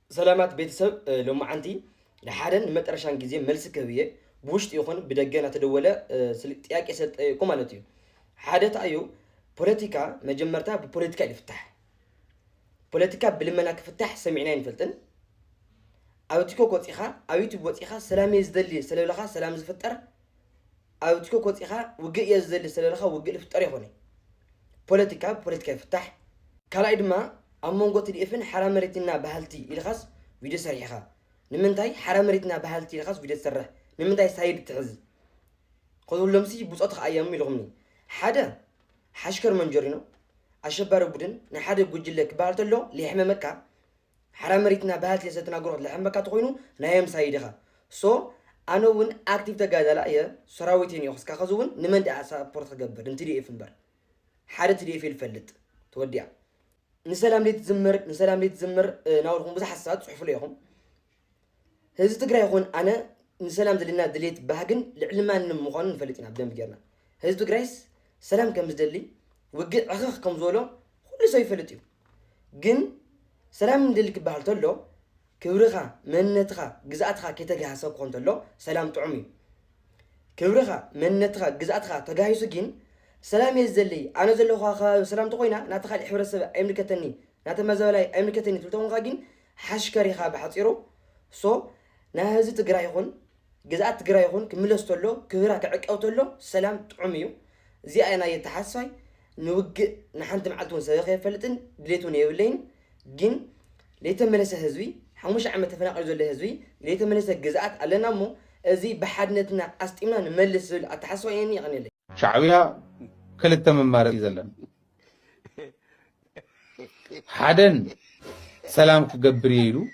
سلامات بيتسب لو معنتي لحدن مترشان جزء ملس كبيه بوشت يخون بدقنا تدولة سلتياك يسد كمالتيو حادث أيو بوليتيكا مجمرتها ببوليتيكا يفتح بوليتيكا بلمناك فتح سمعنين فلتن أوتيكو كوتيخا أوتيكو كوتيخا سلام يزدلي سلولخا سلام زفتر أوتيكو كوتيخا وجي يزدلي سلولخا وجي الفتر يخوني بوليتيكا يفتح كلا إدما أمون قلت لي إفن حرام مريتنا بهالتي إلخاص فيديو سريحة نمنتاي حرام مريتنا بهالتي إلخاص فيديو سرح نمنتاي سايد تعز قدول لمسي بوصاتخ أيام يلغمني حدا حشكر منجرينو أشبار بدن نحدا جوجلك بالتلو لحمة مكة حرام مريتنا بهالتي ستناقروا لحمة مكة تقولون نايم سايدها سو أنا ون أكتيف تجادل أيه سراويتين يخص كخزون نمند أسا بورت جبر نتري إفن بر حدا تري في الفلت توديع نسلام لي تزمر ناولهم بزح حسات صحف ليهم هذا تقرأ يكون أنا نسلام دلنا دليت بهجن لعلمان مقارن نفلتنا بدم بجرنا هذا تقرأ سلام كم زدلي وجد أخخ كم زولو كل شيء فلتيو جن سلام دلك بهالتلو كورخا منتخا جزاتها كتجاه سوق قنتلو سلام تعمي كورخا منتخا جزاتها تجاه يسجين سلام يزلي أنا زلوا خا سلام تقوينا ناتخال حبرسب أمريكتني ناتمازولاي أمريكتني تلتون غاجين حشكري خا بحصيرو سو نهزي تقرا يكون جزات تقرا يكون كملستولو كبيرا كعقوتولو سلام تعميو زي أنا يتحساي نوج نحنت معتون سيخي فلتن دليتون يولين جن ليتملس هزوي حمش عم تفناقل زول هزوي ليتملس جزات علينا مو زي بحدنتنا أستيمنا نملس التحسوا يعني غني لي شعبيا كلتا ممارق يزلن حدن سلام كقبري يلو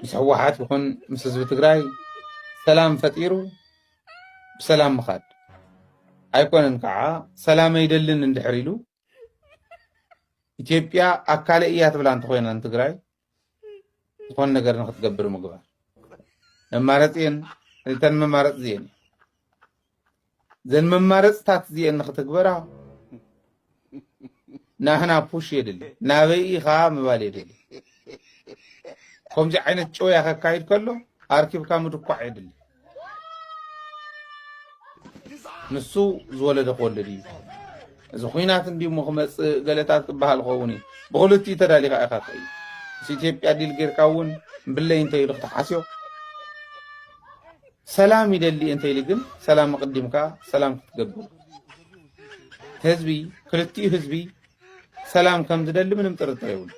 يسوحات يكون مسز بتقراي سلام فتيرو بسلام مخاد أيكون انكعا سلام يدلن اندحريلو إثيوبيا أكال إيات بلان تخوينا انتقراي يكون نقر نختقبر مقبار ممارتين تن ممارت زين زين ممارت تات زين نختقبرها نحنا بوش يدلي نابي خا مبالي يدلي كم جا عين تشوي أخا كايد كله أركب كامو تقع يدلي نسو زولة دقول لدي زخوينات دي مخمس غلطات بهالخوني بقولتي تدالي خا أخا كايد سيتيب يادي الغير كاون بالله انت يلخ تحاسيو سلام يدلي انت يلقن سلام مقدمك سلام تتقبل هزبي كلتي هزبي سلام كم تدلي من مطرطر يقول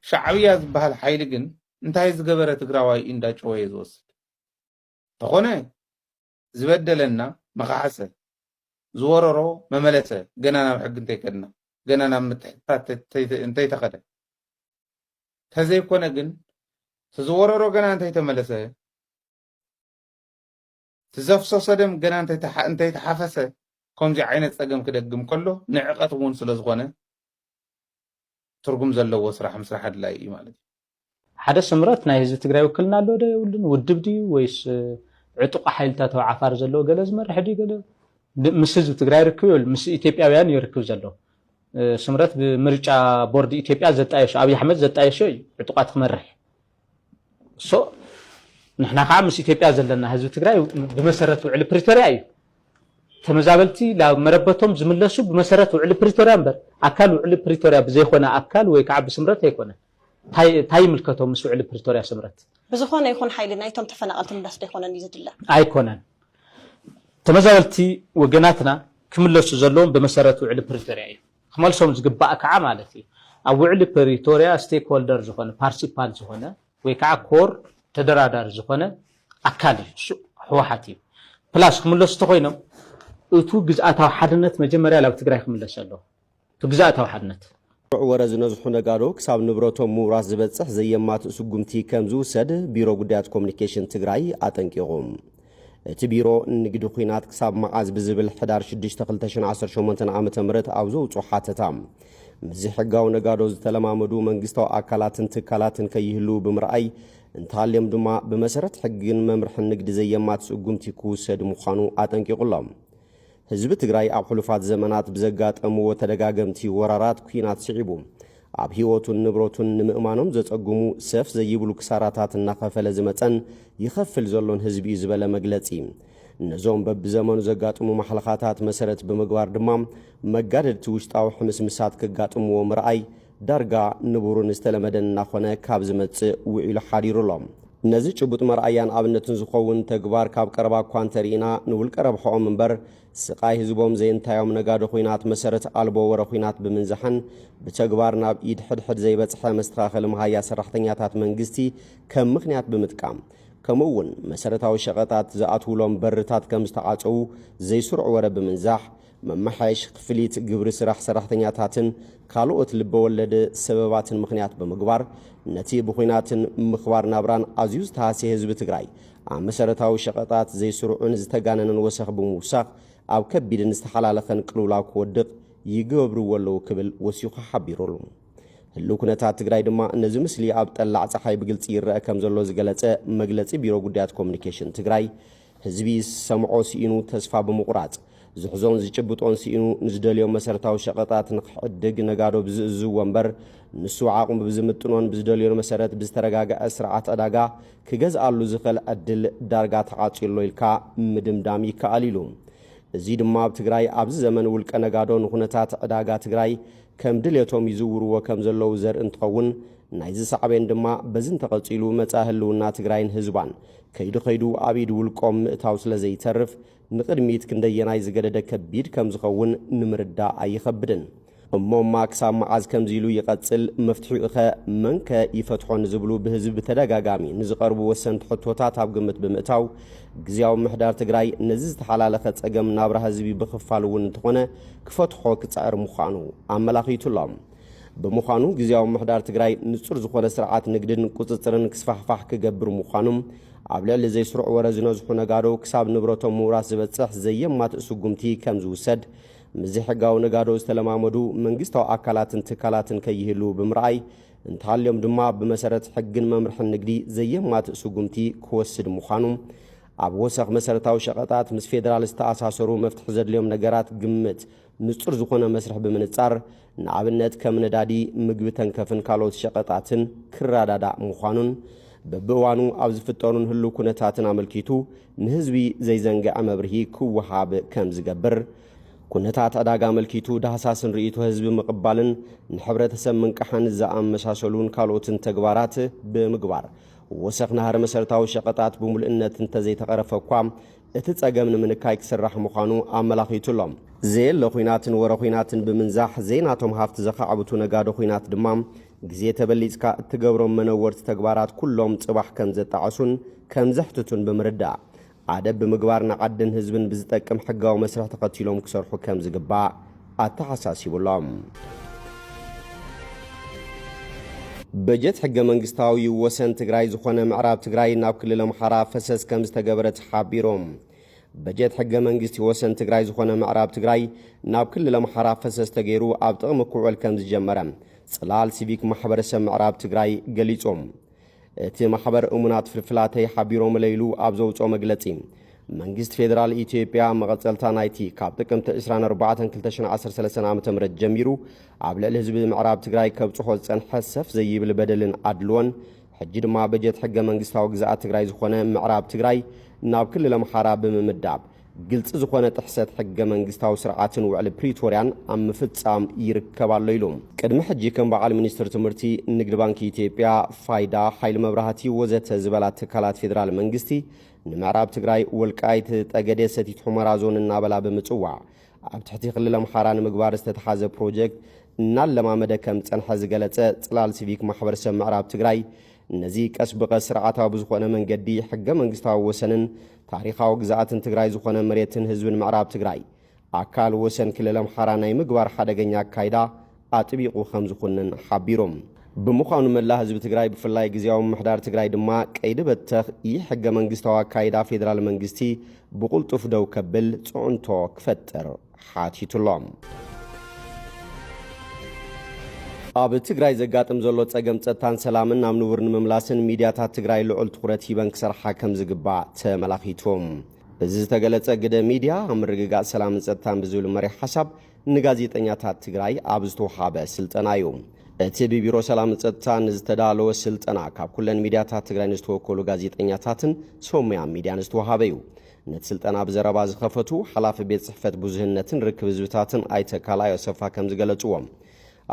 شعبية بهالحيل قن انت هايز قبرة تقراواي اندا شوية زوصل تخونه زبدلنا مخاحسة زوررو مملسة قنانا محق انت يكدنا قنانا متحتات انت يتخده تزي كونه قن تزوررو قنانا انت يتملسة تزفصو صدم قنا انت يتحافسه كون جي عينة تسقم كدقم كله نعقات وون سلازغونه ترقم زلو سراح مسرح هدلاي مالتي حدا سمرت ناي هزب تግራይ وكلنا له ده يولن ودب دي ويس عطق حيلታት عفار زلو ገለ ዝመርሕ ዲ ገለ ምስ ህዝብ ትግራይ ርክብ ይብል ምስ ኢትዮጵያውያን ይርክብ ዘሎ ስምረት ብምርጫ ቦርድ ኢትዮጵያ ዘጣየሽ አብይ አሕመድ ዘጣየሽ ዕጡቃት ክመርሕ ሶ نحنا خام مس إثيوبيا زلنا هزب تግራይ بمسرت وعلى بريتوريا أيو تمزابلتي لا مربتهم زملسوا بمسرت وعلى بريتوريا أمبر أكل وعلى بريتوريا بزيخونا أكل ويكعب سمرت هيكونا تاي ملكتهم مس وعلى بريتوريا سمرت بزخونا يكون حيلنا يتم تفنقلتم بس بيكونا نيزد الله أيكونا تمزابلتي وجناتنا كملسوا زلون بمسرت وعلى بريتوريا أيو خمالسهم زقباء كعمالتي أو على بريتوريا ستيك هولدر زخونا بارسيبال زخونا ويكعب كور تدرادار زخونه أكالي حوحاتي بلاش خملص تخوينم تو جزءاتها حدنت مجمريا لو تقراي خملص له تو جزءاتها حدنت ورز نزحو نغارو كساب نبرتهم موراس زبصح زيمات سغمتي كمزو سد بيرو غدات كومونيكيشن تግራይ አጠንቂቁም እቲ ቢሮ ንግዲ ኩናት ክሳብ መዓዝ ብዝብል ሕዳር 6 2018 ዓመተ ምህረት አውዞ ጾሓተታ ምዝሕጋው ነጋዶ ዝተለማመዱ መንግስታዊ አካላትን ትካላትን ከይህሉ ብምርአይ እንታለም ድማ በመሰረት ሕግን መምርሕ ንግዲ ዘየማት ስጉምቲ ኩሰድ ምዃኑ አጠንቂቁሎም ህዝብ ትግራይ ኣብ ሕሉፋት ዘመናት ብዘጋጠሙ ተደጋገምቲ ወራራት ኩናት ሲዒቡ ኣብ ህይወቱን ንብረቱን ንምእማኖም ዘጸጉሙ ሰፍ ዘይብሉ ክሳራታት እናኸፈለ ዝመጸን ይኸፍል ዘሎን ህዝቢ ዝበለ መግለጺ ነዞም በብዘመኑ ዘጋጥሙ ማሕለኻታት መሰረት ብምግባር ድማ መጋደልቲ ውሽጣዊ ሕምስምሳት ክጋጥምዎ ምርኣይ ዳርጋ ንቡሩን ዝተለመደን እናኾነ ካብ ዝመጽእ ውዒሉ ሓዲሩሎም ነዚ ጭቡጥ መርኣያን ኣብነትን ዝኸውን ተግባር ካብ ቀረባ እኳ እንተሪኢና ንውልቀ ረብሖኦም እምበር ስቃይ ህዝቦም ዘየንታዮም ነጋዶ ኩናት መሰረት ኣልቦ ወረ ኩናት ብምንዛሕን ብተግባር ናብ ኢድ ሕድሕድ ዘይበጽሐ መስተኻኸሊ መሃያ ሰራሕተኛታት መንግስቲ ከም ምኽንያት ብምጥቃም ከምኡውን መሰረታዊ ሸቐጣት ዝኣትውሎም በርታት ከም ዝተዓፀው ዘይስሩዕ ወረ ብምንዛሕ መማሓየሽ ክፍሊት ግብሪ ስራሕ ሰራሕተኛታትን ካልኦት ልበወለድ ሰበባትን ምኽንያት ብምግባር ነቲ ብኩናትን ምኽባር ናብራን ኣዝዩ ዝተሃስየ ህዝቢ ትግራይ ኣብ መሰረታዊ ሸቐጣት ዘይስሩዑን ዝተጋነነን ወሰኽ ብምውሳኽ ኣብ ከቢድን ዝተሓላለኸን ቅልውላው ክወድቕ ይገብርዎ ኣለዉ ክብል ወሲኹ ሓቢሩሉ ህልው ኩነታት ትግራይ ድማ ነዚ ምስሊ ኣብ ጠላዕ ፀሓይ ብግልፂ ይርአ ከም ዘሎ ዝገለጸ መግለጺ ቢሮ ጉዳያት ኮሙኒኬሽን ትግራይ ህዝቢ ሰምዖ ሲኢኑ ተስፋ ብምቁራጽ ዝሕዞን ዝጭብጦን ሲኢኑ ንዝደልዮም መሰረታዊ ሸቐጣት ንክዕድግ ነጋዶ ብዝእዝዎ እምበር ንሱ ዓቕሙ ብዝምጥኖን ብዝደልዮን መሰረት ብዝተረጋግዐ ስርዓት ዕዳጋ ክገዝኣሉ ዝኽእል ዕድል ዳርጋ ተዓፂሎ ኢልካ ምድምዳም ይከኣል ኢሉ እዚ ድማ ኣብ ትግራይ ኣብዚ ዘመን ውልቀ ነጋዶ ንኹነታት ዕዳጋ ትግራይ ከም ድሌቶም ይዝውርዎ ከም ዘለዉ ዘርኢ እንትኸውን ናይዚ ሳዕቤን ድማ በዝን ተቐፂሉ መጻኢ ህልውና ትግራይን ህዝባን ከይዱ ኣብ ኢድ ውልቆም ምእታው ስለ ዘይተርፍ ንቅድሚት ክንደየናይ ዝገደደ ከቢድ ከም ዝኸውን ንምርዳእ ኣይኸብድን እሞማ ክሳብ መዓዝ ከምዚ ኢሉ ይቐጽል መፍትሒኡ ኸ መንከ ይፈትሖን ዝብሉ ብህዝቢ ተደጋጋሚ ንዝቐርቡ ወሰንቲ ሕቶታት ኣብ ግምት ብምእታው ግዝያዊ ምሕዳር ትግራይ ነዚ ዝተሓላለኸ ጸገም ናብራ ህዝቢ ብኽፋል እውን እንተኾነ ክፈትሖ ክጻዕር ምዃኑ ኣመላኺቱሎም ብምዃኑ ግዝያዊ ምሕዳር ትግራይ ንጹር ዝኾነ ስርዓት ንግድን ቁፅፅርን ክስፋሕፋሕ ክገብር ምዃኑም ኣብ ልዕሊ ዘይስሩዕ ወረ ዝነዝሑ ነጋዶ ክሳብ ንብረቶም ምውራስ ዝበጽሕ ዘየማትእ ስጉምቲ ከም ዝውሰድ ምዚ ሕጋዊ ነጋዶ ዝተለማመዱ መንግስታዊ ኣካላትን ትካላትን ከይህሉ ብምርኣይ እንተሃልዮም ድማ ብመሰረት ሕግን መምርሕን ንግዲ ዘየማትእ ስጉምቲ ክወስድ ምዃኑ ኣብ ወሰኽ መሰረታዊ ሸቐጣት ምስ ፌደራል ዝተኣሳሰሩ መፍትሒ ዘድልዮም ነገራት ግምት ንጹር ዝኾነ መስርሕ ብምንጻር ንኣብነት ከም ነዳዲ ምግቢ ተንከፍን ካልኦት ሸቐጣትን ክረዳዳእ ምዃኑን በብእዋኑ ኣብ ዝፍጠሩን ህሉ ኩነታትን ኣመልኪቱ ንህዝቢ ዘይዘንግዐ መብርሂ ክወሃብ ከም ዝገብር ኩነታት ዕዳጋ ኣመልኪቱ ዳሃሳስን ርእይቶ ህዝቢ ምቕባልን ንሕብረተሰብ ምንቅሓን ዝኣመሳሰሉን ካልኦትን ተግባራት ብምግባር ወሰኽ ናህር መሰረታዊ ሸቐጣት ብምልእነት እንተዘይተቐረፈ እኳ እቲ ጸገም ንምንካይ ክስራሕ ምዃኑ ኣመላኺቱሎም ዘየለ ኩናትን ወረ ኩናትን ብምንዛሕ ዘይናቶም ሃፍቲ ዘኻዕብቱ ነጋዶ ኩናት ድማ ግዜ ተበሊጽካ እትገብሮም መነወርቲ ተግባራት ኩሎም ጽባሕ ከም ዘጣዓሱን ከም ዘሕትቱን ብምርዳእ ኣደብ ብምግባር ንዓድን ህዝብን ብዝጠቅም ሕጋዊ መስርሕ ተኸቲሎም ክሰርሑ ከም ዝግባእ ኣተሓሳሲቡሎም በጀት ሕገ መንግስታዊ ወሰን ትግራይ ዝኾነ ምዕራብ ትግራይ ናብ ክልል ኣምሓራ ፈሰስ ከም ዝተገበረት ሓቢሮም በጀት ሕገ መንግስቲ ወሰን ትግራይ ዝኾነ ምዕራብ ትግራይ ናብ ክልል ኣምሓራ ፈሰስ ተገይሩ ኣብ ጥቕሚ ክውዕል ከም ዝጀመረ ጽላል ሲቪክ ማሕበረሰብ ምዕራብ ትግራይ ገሊጾም እቲ ማሕበር እሙናት ፍልፍላተይ ሓቢሮም ለይሉ ኣብ ዘውፅኦ መግለጺ መንግስት ፌደራል ኢትዮጵያ መቐጸልታ ናይቲ ካብ ጥቅምቲ 24/2013 ዓ.ም ጀሚሩ ኣብ ልዕሊ ህዝቢ ምዕራብ ትግራይ ከብጽሖ ዝጸንሐ ሰፍ ዘይብል በደልን ኣድልዎን ሕጂ ድማ በጀት ሕገ መንግስታዊ ግዝኣት ትግራይ ዝኾነ ምዕራብ ትግራይ ናብ ክልል ኣምሓራ ብምምዳብ ግልጽ ዝኾነ ጥሕሰት ሕገ መንግስታዊ ስርዓትን ውዕሊ ፕሪቶርያን ኣብ ምፍጻም ይርከብ ኣሎ ኢሉ ቅድሚ ሕጂ ከም በዓል ሚኒስትር ትምህርቲ ንግዲ ባንኪ ኢትዮጵያ ፋይዳ ሓይሊ መብራህቲ ወዘተ ዝበላት ትካላት ፌደራል መንግስቲ ንምዕራብ ትግራይ ወልቃይት ጠገዴ ሰቲት ሑመራ ዞን እናበላ ብምጽዋዕ ኣብ ትሕቲ ክልል ኣምሓራ ንምግባር ዝተተሓዘ ፕሮጀክት እናለማመደ ከም ጸንሐ ዝገለጸ ጽላል ሲቪክ ማሕበረሰብ ምዕራብ ትግራይ ነዚ ቀስ ብቐስ ስርዓታዊ ብዝኾነ መንገዲ ሕገ መንግስታዊ ወሰንን ታሪኻዊ ግዝኣትን ትግራይ ዝኾነ መሬትን ህዝብን ምዕራብ ትግራይ ኣካል ወሰን ክልል ኣምሓራ ናይ ምግባር ሓደገኛ ኣካይዳ ኣጥቢቑ ከም ዝኹንን ሓቢሮም ብምዃኑ መላ ህዝቢ ትግራይ ብፍላይ ግዝያዊ ምሕዳር ትግራይ ድማ ቀይዲ በተኽ ይህ ሕገ መንግስታዊ ኣካይዳ ፌደራል መንግስቲ ብቁልጡፍ ደው ከብል ጽዕንቶ ክፈጥር ሓቲቱሎም ኣብ ትግራይ ዘጋጥም ዘሎ ጸገም ጸጥታን ሰላምን ናብ ንቡር ንምምላስን ሚድያታት ትግራይ ልዑል ትኹረት ሂበን ክሰርሓ ከም ዝግባእ ተመላኺቶም እዚ ዝተገለጸ ግደ ሚድያ ኣብ ምርግጋእ ሰላምን ጸጥታን ብዝብል መሪሕ ሓሳብ ንጋዜጠኛታት ትግራይ ኣብ ዝተወሃበ ስልጠና እዩ እቲ ብቢሮ ሰላም ጸጥታን ዝተዳለወ ስልጠና ካብ ኩለን ሚድያታት ትግራይ ንዝተወከሉ ጋዜጠኛታትን ሶምያ ሚድያ ንዝተወሃበ እዩ ነቲ ስልጠና ብዘረባ ዝኸፈቱ ሓላፊ ቤት ጽሕፈት ብዙህነትን ርክብ ህዝብታትን ኣይተ ካልኣዮ ሰፋ ከም ዝገለጽዎም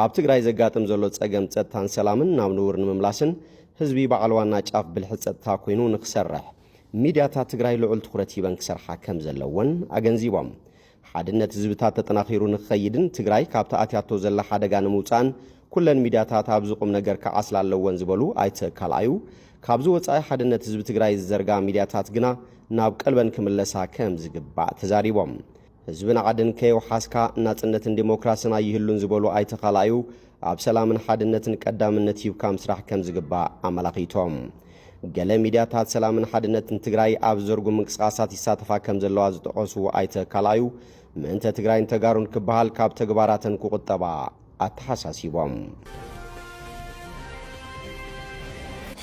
ኣብ ትግራይ ዘጋጥም ዘሎ ጸገም ጸጥታን ሰላምን ናብ ንውር ንምምላስን ህዝቢ በዓል ዋና ጫፍ ብልሒ ጸጥታ ኮይኑ ንኽሰርሕ ሚድያታት ትግራይ ልዑል ትኹረት ሂበን ክሰርሓ ከም ዘለወን ኣገንዚቦም ሓድነት ህዝብታት ተጠናኺሩ ንኽኸይድን ትግራይ ካብቲ ኣትያቶ ዘላ ሓደጋ ንምውፃእን ኩለን ሚድያታት ኣብ ዝቁም ነገር ክዓስላ ኣለወን ዝበሉ ኣይተ ካልኣዩ ካብዚ ወፃኢ ሓድነት ህዝቢ ትግራይ ዝዘርጋ ሚድያታት ግና ናብ ቀልበን ክምለሳ ከም ዝግባእ ተዛሪቦም ህዝብን ዓድን ከየውሓስካ ናጽነትን ዲሞክራስን ኣይህሉን ዝበሉ ኣይተ ካልኣዩ ኣብ ሰላምን ሓድነትን ቀዳምነት ሂብካ ምስራሕ ከም ዝግባእ ኣመላኺቶም ገለ ሚድያታት ሰላምን ሓድነትን ትግራይ ኣብ ዘርጉ ምንቅስቃሳት ይሳተፋ ከም ዘለዋ ዝጠቐሱ ኣይተ ካልኣዩ ምእንተ ትግራይን ተጋሩን ክበሃል ካብ ተግባራተን ክቁጠባ ኣተሓሳሲቦም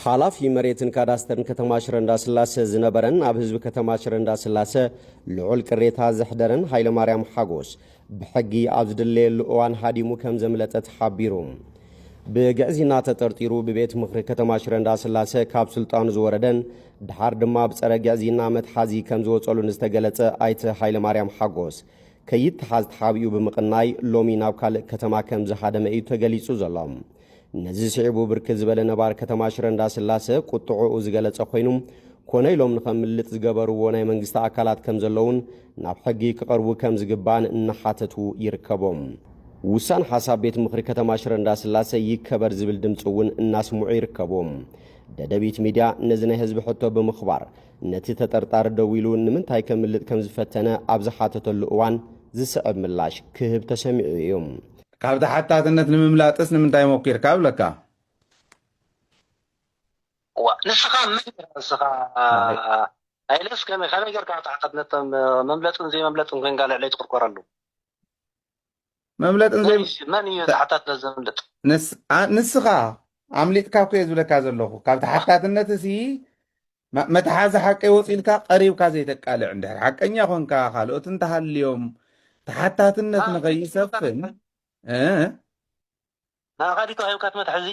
ሓላፊ መሬትን ካዳስተርን ከተማ ሽረ እንዳስላሴ ዝነበረን ኣብ ህዝቢ ከተማ ሽረ እንዳስላሴ ልዑል ቅሬታ ዘሕደረን ሃይለማርያም ሓጎስ ብሕጊ ኣብ ዝድለየሉ እዋን ሃዲሙ ከም ዘምለጠ ተሓቢሩ ብግዕዚና ተጠርጢሩ ብቤት ምኽሪ ከተማ ሽረ እንዳስላሴ ካብ ስልጣኑ ዝወረደን ድሓር ድማ ብፀረ ግዕዚና መትሓዚ ከም ዝወፀሉ ንዝተገለጸ ኣይተ ሃይለማርያም ሓጎስ ከይትሓዝ ተሓቢኡ ብምቕናይ ሎሚ ናብ ካልእ ከተማ ከም ዝሃደመ እዩ ተገሊጹ ዘሎ ነዚ ስዒቡ ብርክት ዝበለ ነባር ከተማ ሽረ እንዳስላሴ ቁጥዑኡ ዝገለጸ ኮይኑ ኮነ ኢሎም ንኸምልጥ ዝገበርዎ ናይ መንግስቲ ኣካላት ከም ዘለውን ናብ ሕጊ ክቐርቡ ከም ዝግባእን እናሓተቱ ይርከቦም ውሳን ሓሳብ ቤት ምኽሪ ከተማ ሽረ እንዳስላሴ ይከበር ዝብል ድምፂ እውን እናስምዑ ይርከቦም ደደቢት ሚድያ ነዚ ናይ ህዝቢ ሕቶ ብምኽባር ነቲ ተጠርጣሪ ደው ኢሉ ንምንታይ ከምልጥ ከም ዝፈተነ ኣብ ዝሓተተሉ እዋን ዝስዕብ ምላሽ ክህብ ተሰሚዑ እዮም ካብ ተሓታትነት ንምምላጥስ ንምንታይ ሞኪርካ ብለካ ንስኻ ንስኻ ኣይለስ ከመይ ጌርካ ተሓታትነት መምለጥን ዘይመምለጥን ኮይንካ ልዕለይ ትቆርቆረሉ መምለጥን ዘይ መን እዩ ተሓታትነት ዘምልጥ ንስኻ ኣምሊጥካ እኮ እየ ዝብለካ ዘለኹ ካብ ተሓታትነት እሲ መትሓዚ ሓቀይ ወፂልካ ቀሪብካ ዘይተቃልዕ እንድሕር ሓቀኛ ኮንካ ካልኦት እንተሃልዮም ተሓታትነት ንኸይሰፍን ናኻዲካ ሂብካት መትሕዚ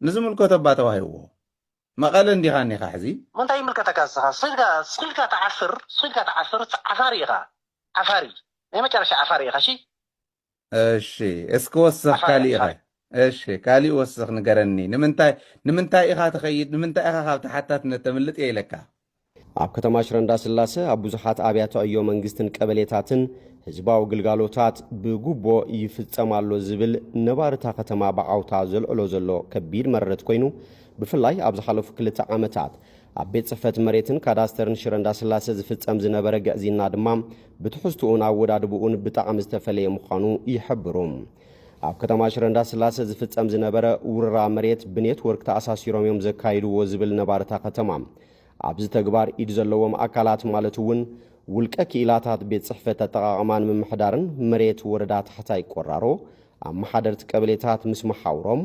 ንዝምልከቶ ባ ተባሂብዎ መቐለ እንዲኻ እኒኻ ሕዚ ምንታይ ይምልከተካ ንስኻ ስኺልካ ተዓፍር ዓፋሪ ኢኻ ዓፋሪ ናይ መጨረሻ ዓፋሪ ኢኻ እሺ እስኪ ወስኽ ካሊእ ኢኻ እሺ ካሊእ ወስኽ ንገረኒ ንምንታይ ኢኻ ትኸይድ ንምንታይ ኢኻ ካብ ተሓታትነት ተምልጥ እየ ኢለካ ኣብ ከተማ ሽረ እንዳስላሴ ኣብ ብዙሓት ኣብያተ ዕዮ መንግስትን ቀበሌታትን ህዝባዊ ግልጋሎታት ብጉቦ ይፍጸማሎ ዝብል ነባርታ ከተማ ብዓውታ ዘልዕሎ ዘሎ ከቢድ መረረት ኮይኑ ብፍላይ ኣብ ዝሓለፉ 2 ዓመታት ኣብ ቤት ጽሕፈት መሬትን ካዳስተርን ሽረ እንዳስላሴ ዝፍጸም ዝነበረ ገዕዚና ድማ ብትሕዝትኡን ኣወዳድብኡን ብጣዕሚ ዝተፈለየ ምዃኑ ይሕብሩ ኣብ ከተማ ሽረ እንዳስላሴ ዝፍጸም ዝነበረ ውርራ መሬት ብኔትወርክ ተኣሳሲሮም እዮም ዘካይድዎ ዝብል ነባርታ ከተማ ኣብዚ ተግባር ኢድ ዘለዎም ኣካላት ማለት እውን ውልቀ ክኢላታት ቤት ጽሕፈት ኣጠቓቕማን ምምሕዳርን መሬት ወረዳ ታሕታይ ቆራሮ ኣብ መሓደርቲ ቀበሌታት ምስ መሓውሮም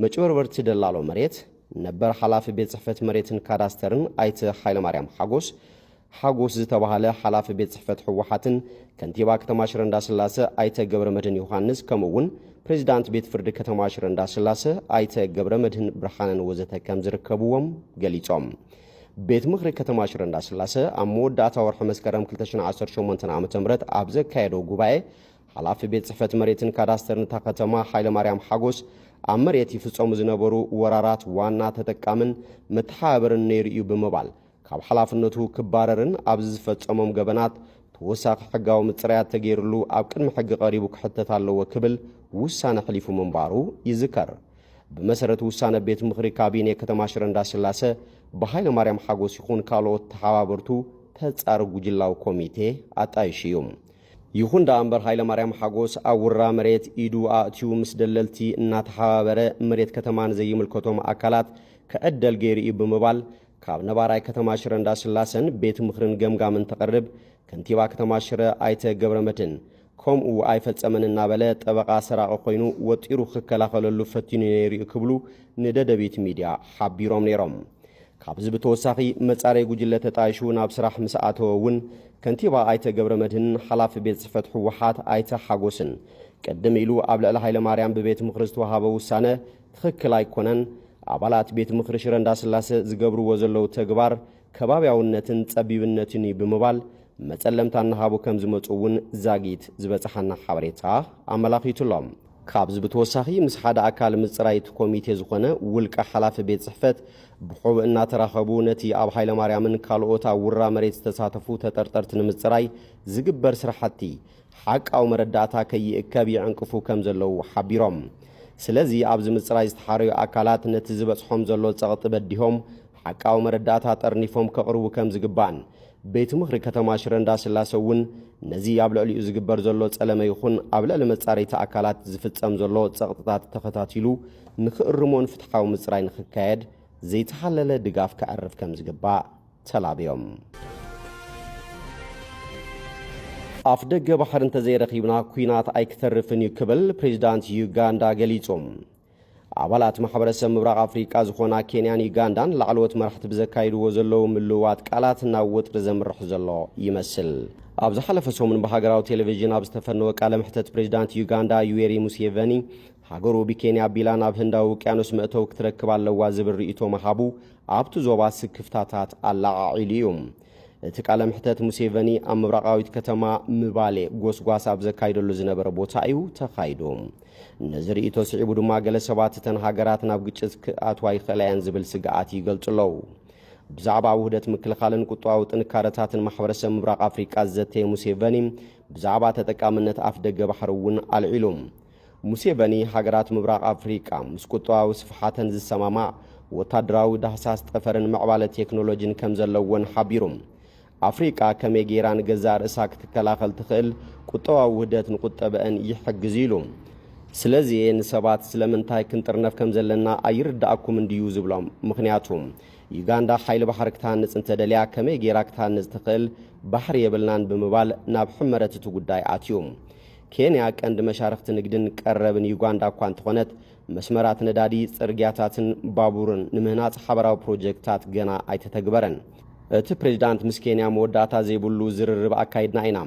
መጭበርበርቲ ደላሎ መሬት ነበር ሓላፊ ቤት ጽሕፈት መሬትን ካዳስተርን ኣይተ ሃይለማርያም ሓጎስ ዝተባሃለ ሓላፊ ቤት ጽሕፈት ሕወሓትን ከንቲባ ከተማ ሽረ እንዳስላሴ ኣይተ ገብረ መድህን ዮሃንስ ከምኡውን ፕሬዚዳንት ቤት ፍርዲ ከተማ ሽረ እንዳስላሴ ኣይተ ገብረ መድህን ብርሃንን ወዘተ ከም ዝርከብዎም ገሊጾም ቤት ምኽሪ ከተማ ሽረ እንዳስላሴ ኣብ መወዳእታ ወርሒ መስከረም 2018 ዓ.ም ኣብ ዘካየደው ጉባኤ ሓላፊ ቤት ጽሕፈት መሬትን ካዳስተርን እታ ከተማ ሃይለማርያም ሓጎስ ኣብ መሬት ይፍጸሙ ዝነበሩ ወራራት ዋና ተጠቃምን መተሓባበርን ነይሩ እዩ ብምባል ካብ ሓላፍነቱ ክባረርን ኣብ ዝፈጸሞም ገበናት ተወሳኺ ሕጋዊ ምጽራያት ተገይሩሉ ኣብ ቅድሚ ሕጊ ቀሪቡ ክሕተት ኣለዎ ክብል ውሳነ ሕሊፉ ምንባሩ ይዝከር ብመሰረት ውሳነ ቤት ምኽሪ ካቢኔ ከተማ ሽረ እንዳስላሴ ብሃይለማርያም ሓጎስ ይኹን ካልኦት ተሓባበርቱ ተጻሪ ጉጅላዊ ኮሚቴ ኣጣይሹ እዩ ይኹን ዳ እምበር ሃይለማርያም ሓጎስ ኣብ ውራ መሬት ኢዱ ኣእትዩ ምስ ደለልቲ እናተሓባበረ መሬት ከተማን ዘይምልከቶም ኣካላት ከዕደል ገይሩ እዩ ብምባል ካብ ነባራይ ከተማ ሽረ እንዳስላሴን ቤት ምኽርን ገምጋምን ተቐርብ ከንቲባ ከተማ ሽረ ኣይተ ገብረ መድህን ከምኡ ኣይፈጸመን እናበለ ጠበቓ ሰራቒ ኮይኑ ወጢሩ ክከላኸለሉ ፈቲኑ ነይሩ ክብሉ ንደደቢት ሚድያ ሓቢሮም ነይሮም ካብዚ ብተወሳኺ መጻረይ ጉጅለ ተጣይሹ ናብ ስራሕ ምስኣተወ እውን ከንቲባ ኣይተ ገብረ መድህን ሓላፊ ቤት ጽሕፈት ሕወሓት ኣይተ ሓጎስን ቀደም ኢሉ ኣብ ልዕሊ ሃይለ ማርያም ብቤት ምክሪ ዝተዋሃበ ውሳነ ትክክል ኣይኮነን ኣባላት ቤት ምክሪ ሽረ እንዳስላሴ ዝገብርዎ ዘለው ተግባር ከባቢያውነትን ጸቢብነትን ብምባል መጸለምታ እናሃቡ ከም ዝመጹ እውን ዛጊት ዝበጽሓና ሓበሬታ ኣመላኺቱሎም ካብዝ ብተወሳኺ ምስ ሓደ ኣካል ምጽራይት ኮሚቴ ዝኾነ ውልቀ ሓላፊ ቤት ጽሕፈት ብሑብ እናተራኸቡ ነቲ ኣብ ሃይለ ማርያምን ካልኦት ኣብ ውራ መሬት ዝተሳተፉ ተጠርጠርቲ ንምጽራይ ዝግበር ስራሕቲ ሓቃዊ መረዳእታ ከይእከብ ይዕንቅፉ ከም ዘለው ሓቢሮም ስለዚ ኣብዚ ምጽራይ ዝተሓረዩ ኣካላት ነቲ ዝበጽሖም ዘሎ ጸቕጢ በዲሆም ሓቃዊ መረዳእታ ጠርኒፎም ከቕርቡ ከም ዝግባእን ቤት ምክሪ ከተማ ሽረ እንዳስላሴ እውን ነዚ ኣብ ልዕሊኡ ዝግበር ዘሎ ጸለመ ይኹን ኣብ ልዕሊ መጻረይቲ ኣካላት ዝፍጸም ዘሎ ጸቕጥታት ተኸታቲሉ ንኽእርሞን ፍትሓዊ ምጽራይ ንኽካየድ ዘይተሓለለ ድጋፍ ክዕርፍ ከም ዝግባእ ተላብዮም ኣፍ ደገ ባሕሪ እንተዘይረኺብና ኩናት ኣይክተርፍን እዩ ክብል ፕሬዚዳንት ዩጋንዳ ገሊጾም ኣባላት ማሕበረሰብ ምብራቕ ኣፍሪቃ ዝኾና ኬንያን ዩጋንዳን ላዕለዎት መራሕቲ ብዘካይድዎ ዘለው ምልውዋጥ ቃላት ናብ ወጥሪ ዘምርሕ ዘሎ ይመስል ኣብ ዝሓለፈ ሰሙን ብሃገራዊ ቴሌቪዥን ኣብ ዝተፈነወ ቃለ ምሕተት ፕሬዚዳንት ዩጋንዳ ዩዌሪ ሙሴቬኒ ሃገሩ ብኬንያ ኣቢላ ናብ ህንዳዊ ውቅያኖስ መእተው ክትረክብ ኣለዋ ዝብል ርእይቶ መሃቡ ኣብቲ ዞባ ስክፍታታት ኣላዓዒሉ እዩ እቲ ቃለ ምሕተት ሙሴቬኒ ኣብ ምብራቃዊት ከተማ ምባሌ ጎስጓስ ኣብ ዘካይደሉ ዝነበረ ቦታ እዩ ተኻይዱ ነዚ ርእይቶ ስዒቡ ድማ ገለ ሰባት እተን ሃገራት ናብ ግጭት ክኣትዋ ይኽእላ እየን ዝብል ስግኣት ይገልጹ ኣለዉ ብዛዕባ ውህደት ምክልኻልን ቁጠባዊ ጥንካረታትን ማሕበረሰብ ምብራቕ ኣፍሪቃ ዘተየ ሙሴቬኒ ብዛዕባ ተጠቃምነት ኣፍ ደገ ባሕሪ እውን ኣልዒሉ ሙሴቬኒ ሃገራት ምብራቕ ኣፍሪቃ ምስ ቁጠባዊ ስፍሓተን ዝሰማማዕ ወታደራዊ ዳህሳስ ጠፈርን ምዕባለ ቴክኖሎጂን ከም ዘለዎን ሓቢሩ ኣፍሪቃ ከመይ ጌራ ንገዛእ ርእሳ ክትከላኸል ትኽእል ቁጠባዊ ውህደት ንቁጠበአን ይሕግዝ ኢሉ ስለዚ ንሰባት ስለምንታይ ክንጥርነፍ ከም ዘለና ኣይርዳእኩም እንድዩ ዝብሎም ምክንያቱ ዩጋንዳ ሓይሊ ባሕሪ ክትሃንጽ እንተደልያ ከመይ ጌራ ክትሃንጽ ትኽእል ባሕሪ የብልናን ብምባል ናብ ሕመረት እቲ ጉዳይ ኣትዩ ኬንያ ቀንዲ መሻርክቲ ንግድን ቀረብን ዩጋንዳ እኳ እንተኾነት መስመራት ነዳዲ ጽርግያታትን ባቡርን ንምህናጽ ሓበራዊ ፕሮጀክታት ገና ኣይተተግበረን እቲ ፕሬዚዳንት ምስ ኬንያ መወዳእታ ዘይብሉ ዝርርብ ኣካይድና ኢና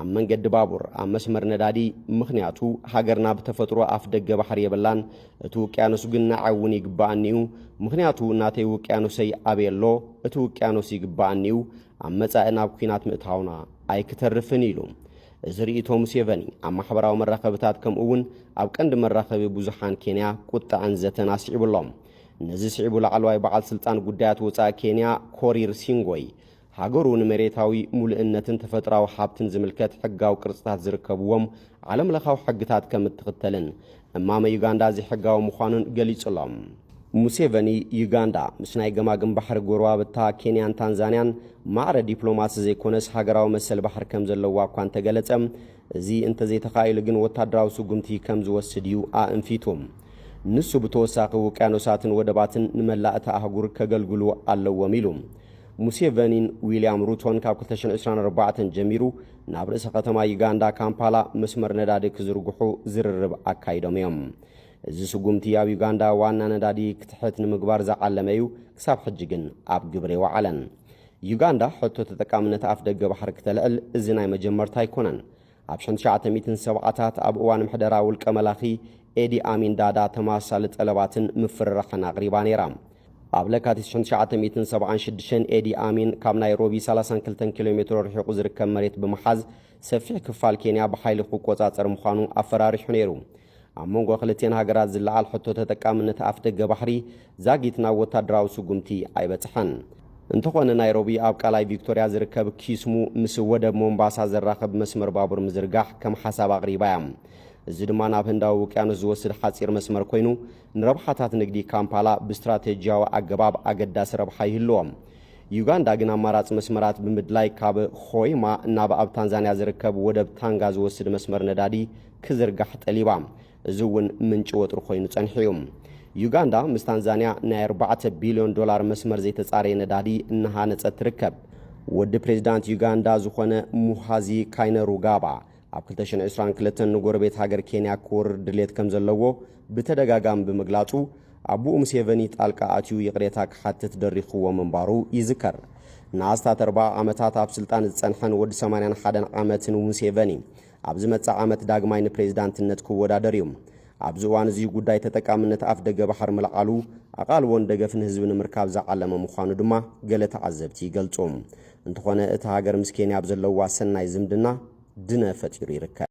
ኣብ መንገዲ ባቡር ኣብ መስመር ነዳዲ ምክንያቱ ሃገርና ብተፈጥሮ ኣፍ ደገ ባሕሪ የብላን እቲ ውቅያኖስ ግን ንዓውን ይግባእኒዩ ምክንያቱ እናተይ ውቅያኖሰይ ኣበየሎ እቲ ውቅያኖስ ይግባእኒዩ ኣብ መጻኢ ናብ ኩናት ምእታውና ኣይክተርፍን ኢሉ እዚ ርእይቶ ሙሴቬኒ ኣብ ማሕበራዊ መራኸብታት ከምኡውን ኣብ ቀንዲ መራኸቢ ብዙሓን ኬንያ ቁጣዕን ዘተን ኣስዒቡሎም ነዚ ስዒቡ ላዕለዋይ በዓል ስልጣን ጉዳያት ወፃኢ ኬንያ ኮሪር ሲንጎይ ሃገሩ ንመሬታዊ ሙሉእነትን ተፈጥራዊ ሓብትን ዝምልከት ሕጋዊ ቅርጽታት ዝርከብዎም ዓለም ለኻዊ ሕግታት ከም እትኽተልን እማመ ዩጋንዳ ዘይሕጋዊ ምዃኑን ገሊጹሎም ሙሴቬኒ ዩጋንዳ ምስ ናይ ገማግም ባሕሪ ጎረባብታ ኬንያን ታንዛንያን ማዕረ ዲፕሎማሲ ዘይኮነስ ሃገራዊ መሰል ባሕሪ ከም ዘለዋ እኳ እንተገለጸ እዚ እንተዘይተኻኢሉ ግን ወታደራዊ ስጉምቲ ከም ዝወስድ እዩ ኣእንፊቱም ንሱ ብተወሳኺ ውቅያኖሳትን ወደባትን ንመላእቲ ኣህጉር ከገልግሉ ኣለዎም ኢሉ ሙሴቬኒን ዊልያም ሩቶን ካብ 2024 ጀሚሩ ናብ ርእሰ ከተማ ዩጋንዳ ካምፓላ መስመር ነዳዲ ክዝርግሑ ዝርርብ ኣካይዶም እዮም እዚ ስጉምቲ ኣብ ዩጋንዳ ዋና ነዳዲ ክትሕት ንምግባር ዝዓለመ እዩ ክሳብ ሕጂ ግን ኣብ ግብሪ ይወዓለን ዩጋንዳ ሕቶ ተጠቃምነት ኣፍ ደገ ባሕሪ ክተልዕል እዚ ናይ መጀመርታ ኣይኮነን ኣብ 1970ታት ኣብ እዋን ምሕደራ ውልቀ መላኺ ኤዲ ኣሚን ዳዳ ተመሳሳሊ ጠለባትን ምፍርራሕን ኣቕሪባ ነይራ ኣብ ለካቲት 1976 ኤዲ ኣሚን ካብ ናይሮቢ 32 ኪሎ ሜትር ርሒቑ ዝርከብ መሬት ብምሓዝ ሰፊሕ ክፋል ኬንያ ብሓይሊ ክቆጻጸር ምዃኑ ኣፈራሪሑ ነይሩ ኣብ መንጎ ክልቴን ሃገራት ዝለዓል ሕቶ ተጠቃምነት ኣፍ ደገ ባሕሪ ዛጊት ናብ ወታደራዊ ስጉምቲ ኣይበጽሐን እንተኾነ ናይሮቢ ኣብ ቃላይ ቪክቶርያ ዝርከብ ኪስሙ ምስ ወደብ ሞምባሳ ዘራኸብ መስመር ባቡር ምዝርጋሕ ከም ሓሳብ ኣቕሪባ እያ እዚ ድማ ናብ ህንዳዊ ውቅያኖስ ዝወስድ ሓፂር መስመር ኮይኑ ንረብሓታት ንግዲ ካምፓላ ብስትራቴጂያዊ ኣገባብ ኣገዳሲ ረብሓ ይህልዎም ዩጋንዳ ግን ኣማራፂ መስመራት ብምድላይ ካብ ሆይማ ናብ ኣብ ታንዛንያ ዝርከብ ወደብ ታንጋ ዝወስድ መስመር ነዳዲ ክዝርጋሕ ጠሊባ እዚ እውን ምንጭ ወጥሪ ኮይኑ ጸንሒዩ ዩጋንዳ ምስ ታንዛንያ ናይ $4 ቢልዮን መስመር ዘይተጻረየ ነዳዲ እናሃነጸት ትርከብ ወዲ ፕሬዚዳንት ዩጋንዳ ዝኾነ ሙሃዚ ካይነሩጋባ ኣብ 2022 ንጎረቤት ሃገር ኬንያ ክወርድ ድሌት ከም ዘለዎ ብተደጋጋሚ ብምግላጹ አቡ ሙሴቨኒ ጣልቃ አትዩ ይቅሬታ ክሓትት ደሪኽዎ መንባሩ ይዝከር ናስታት 40 ዓመታት ኣብ ስልጣን ዝጸንሐን ወዲ 81 ዓመትን ሙሴቨኒ ኣብ ዝመጽእ ዓመት ዳግማይ ንፕሬዝዳንትነት ክወዳደር እዩ ኣብ ዝዋን እዚ ጉዳይ ተጠቃምነት ኣፍ ደገ ባሕር መልዓሉ ኣቓልቦን ደገፍን ህዝቢ ንምርካብ ዝዓለመ ምዃኑ ድማ ገለ ተዓዘብቲ ይገልጹ እንተኾነ እቲ ሃገር ምስ ኬንያ ኣብ ዘለዋ ሰናይ ዝምድና ድነ ፈጢሩ ይርከብ